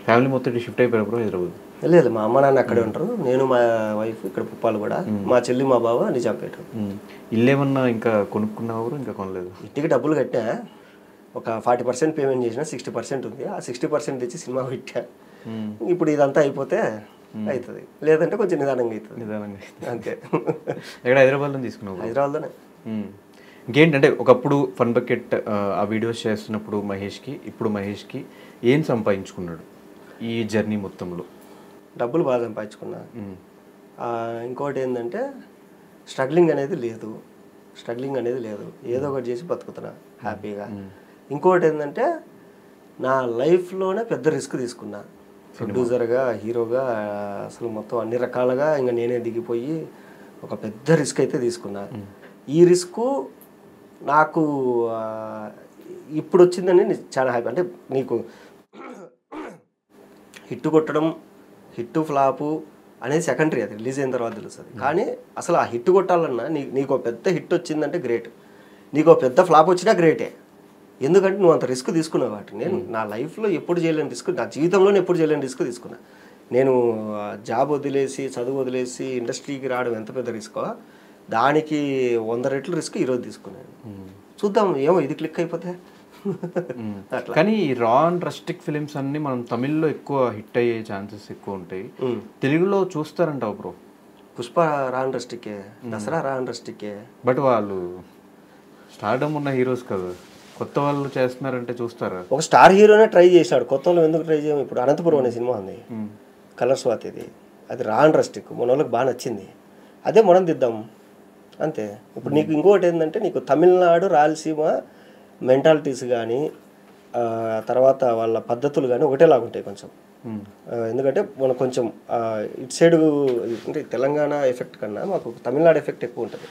Family మొత్తం shift అయిపోయారు bro Hyderabad? లేదు, మా అమ్మ నాన్న అక్కడే ఉంటారు, నేను మా వైఫ్ ఇక్కడ పుప్పాలు కూడా, మా చెల్లి మా బావ నిజాంపేట. ఇల్లు ఏమన్నా ఇంకా కొనుక్కున్నావు ఇంకా కొనలేదు? ఇంటికి డబ్బులు కట్టా, ఒక 40% పేమెంట్ చేసిన, 60% ఉంది. ఆ 60% తెచ్చి సినిమా పెట్టా. ఇప్పుడు ఇదంతా అయిపోతే అవుతుంది, లేదంటే కొంచెం నిదానంగా అవుతుంది. నిదానంగా అంతే. ఎక్కడ హైదరాబాద్లో తీసుకున్నావు? హైదరాబాద్లోనే. ఇంకేంటంటే ఒకప్పుడు ఫన్ బకెట్ ఆ వీడియోస్ చేస్తున్నప్పుడు మహేష్కి, ఇప్పుడు మహేష్కి ఏం సంపాదించుకున్నాడు ఈ జర్నీ మొత్తంలో? డబ్బులు బాగా సంపాదించుకున్నా. ఇంకోటి ఏంటంటే స్ట్రగ్లింగ్ అనేది లేదు, ఏదో ఒకటి చేసి బతుకుతున్నా హ్యాపీగా. ఇంకోటి ఏంటంటే నా లైఫ్లోనే పెద్ద రిస్క్ తీసుకున్నా, ప్రొడ్యూసర్గా, హీరోగా, అసలు మొత్తం అన్ని రకాలుగా ఇంకా నేనే దిగిపోయి ఒక పెద్ద రిస్క్ అయితే తీసుకున్నా. ఈ రిస్క్ నాకు ఇప్పుడు వచ్చిందని చాలా హ్యాపీ. అంటే నీకు హిట్ కొట్టడం, హిట్ ఫ్లాపు అనేది సెకండరీ, అది రిలీజ్ అయిన తర్వాత తెలుస్తుంది. కానీ అసలు ఆ హిట్ కొట్టాలన్నా నీకు పెద్ద హిట్ వచ్చిందంటే గ్రేట్, నీకు పెద్ద ఫ్లాప్ వచ్చినా గ్రేటే. ఎందుకంటే నువ్వు అంత రిస్క్ తీసుకున్నావు కాబట్టి. నేను నా లైఫ్లో ఎప్పుడు చేయలేని రిస్క్, నా జీవితంలోనే ఎప్పుడు చేయలేని రిస్క్ తీసుకున్నా. నేను జాబ్ వదిలేసి, చదువు వదిలేసి ఇండస్ట్రీకి రావడం ఎంత పెద్ద రిస్కో, దానికి 100 రెట్లు రిస్క్ ఈరోజు తీసుకున్నాను. చూద్దాం, ఏమో ఇది క్లిక్ అయిపోతే అట్లా. కానీ ఈ రా అండ్ రస్టిక్ ఫిలిమ్స్ అన్ని మనం తమిళ్లో ఎక్కువ హిట్ అయ్యే ఛాన్సెస్ ఎక్కువ ఉంటాయి, తెలుగులో చూస్తారంటావు బ్రో? పుష్ప రా అండ్ రస్టిక్కే, దసరా రా అండ్ రస్టిక్కే. బట్ వాళ్ళు స్టార్డమ్ ఉన్న హీరోస్ కదా, కొత్త వాళ్ళు చేస్తున్నారంటే చూస్తారా? ఒక స్టార్ హీరోనే ట్రై చేశాడు, కొత్త వాళ్ళు ఎందుకు ట్రై చేయము? ఇప్పుడు అనంతపురం అనే సినిమా ఉంది, కలర్ స్వాతిది, అది రా అండ్ రస్టిక్, మన వాళ్ళకి బాగా నచ్చింది, అదే మనం దిద్దాం అంతే. ఇప్పుడు నీకు ఇంకోటి ఏంటంటే, నీకు తమిళనాడు, రాయలసీమ మెంటాలిటీస్ కానీ తర్వాత వాళ్ళ పద్ధతులు కానీ ఒకటేలాగా ఉంటాయి కొంచెం. ఎందుకంటే మనం కొంచెం ఇటు సైడు అంటే తెలంగాణ ఎఫెక్ట్ కన్నా మాకు తమిళనాడు ఎఫెక్ట్ ఎక్కువ ఉంటుంది.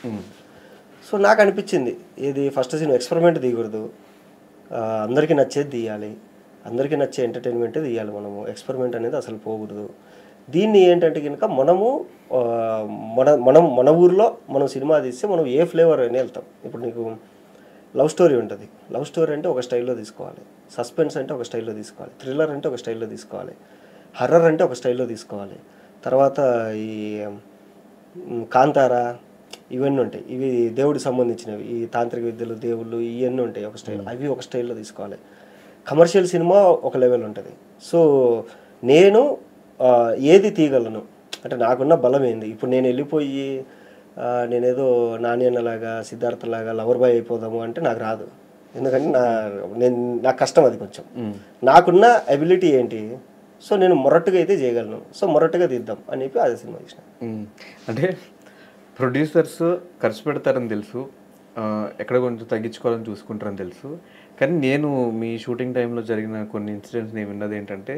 సో నాకు అనిపించింది, ఇది ఫస్ట్ సినిమా ఎక్స్పెరిమెంట్ తీయకూడదు, అందరికీ నచ్చేది తీయాలి, అందరికీ నచ్చే ఎంటర్టైన్మెంట్ తీయాలి, మనము ఎక్స్పెరిమెంట్ అనేది అసలు పోకూడదు. దీన్ని ఏంటంటే కనుక మనము మన ఊర్లో మనం సినిమా తీస్తే మనం ఏ ఫ్లేవర్ అని వెళ్తాం. ఇప్పుడు నీకు లవ్ స్టోరీ ఉంటుంది, లవ్ స్టోరీ అంటే ఒక స్టైల్లో తీసుకోవాలి, సస్పెన్స్ అంటే ఒక స్టైల్లో తీసుకోవాలి, థ్రిల్లర్ అంటే ఒక స్టైల్లో తీసుకోవాలి, హర్రర్ అంటే ఒక స్టైల్లో తీసుకోవాలి, తర్వాత ఈ కాంతారా ఇవన్నీ ఉంటాయి, ఇవి దేవుడికి సంబంధించినవి, ఈ తాంత్రిక విద్యలు, దేవుళ్ళు ఇవన్నీ ఉంటాయి ఒక స్టైల్, అవి ఒక స్టైల్లో తీసుకోవాలి. కమర్షియల్ సినిమా ఒక లెవెల్ ఉంటుంది. సో నేను ఏది తీయగలను అంటే నాకున్న బలం ఏంది. ఇప్పుడు నేను వెళ్ళిపోయి నేనేదో నాణ్యన్నలాగా, సిద్ధార్థలాగా లవర్ బాయ్ అయిపోదాము అంటే నాకు రాదు. ఎందుకంటే నాకు కష్టం అది కొంచెం. నాకున్న అబిలిటీ ఏంటి, సో నేను మొరట్టుగా అయితే చేయగలను, సో మొరట్టుగా తీద్దాం అని చెప్పి అదే సినిమా తీసిన. అంటే ప్రొడ్యూసర్స్ ఖర్చు పెడతారని తెలుసు, ఎక్కడ కొంచెం తగ్గించుకోవాలని చూసుకుంటారని తెలుసు. కానీ నేను మీ షూటింగ్ టైంలో జరిగిన కొన్ని ఇన్సిడెంట్స్ నేను విన్నది ఏంటంటే,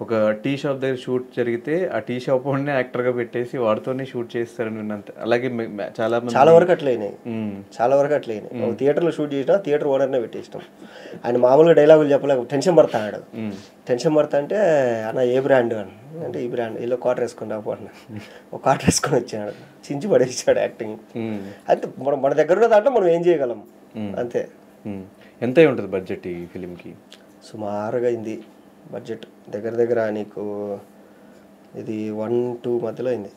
ఒక టీ షాప్ దగ్గర షూట్ జరిగితే ఆ టీ షాప్ వాడినే యాక్టర్గా పెట్టేసి వాడితోనే షూట్ చేస్తారని విన్నంత. అలాగే చాలా వరకు అట్లయినాయి, ఒక థియేటర్లో షూట్ చేసినా థియేటర్ ఓనర్నే పెట్టేసినాం. ఆయన మామూలుగా డైలాగులు చెప్పలేక టెన్షన్ పడతాడు. టెన్షన్ పడతా అంటే అన్న ఏ బ్రాండ్ అని అంటే, ఈ బ్రాండ్ ఇలా క్వార్టర్ వేసుకుని రాకపోతున్నా, ఒక క్వార్టర్ వేసుకొని వచ్చాడు, చించి పడేసాడు యాక్టింగ్. అంటే మన దగ్గర ఉన్న దాంట్లో మనం ఏం చేయగలం అంతే. ఎంత ఉంటుంది బడ్జెట్ ఈ ఫిలింకి? సుమారుగా అయింది బడ్జెట్, దగ్గర నీకు ఇది 1-2 మధ్యలో అయింది.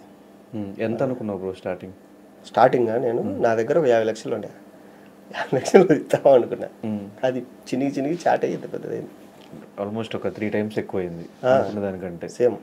ఎంత అనుకున్నావు బ్రో స్టార్టింగ్ నేను నా దగ్గర ఒక 50 లక్షలు ఉండే, 50 లక్షలు ఇస్తాం అనుకున్నా, అది చినిగి చాట్ అయ్యింది, పెద్దదైంది, ఆల్మోస్ట్ ఒక 3 times ఎక్కువ అయింది దానికంటే. సేమ్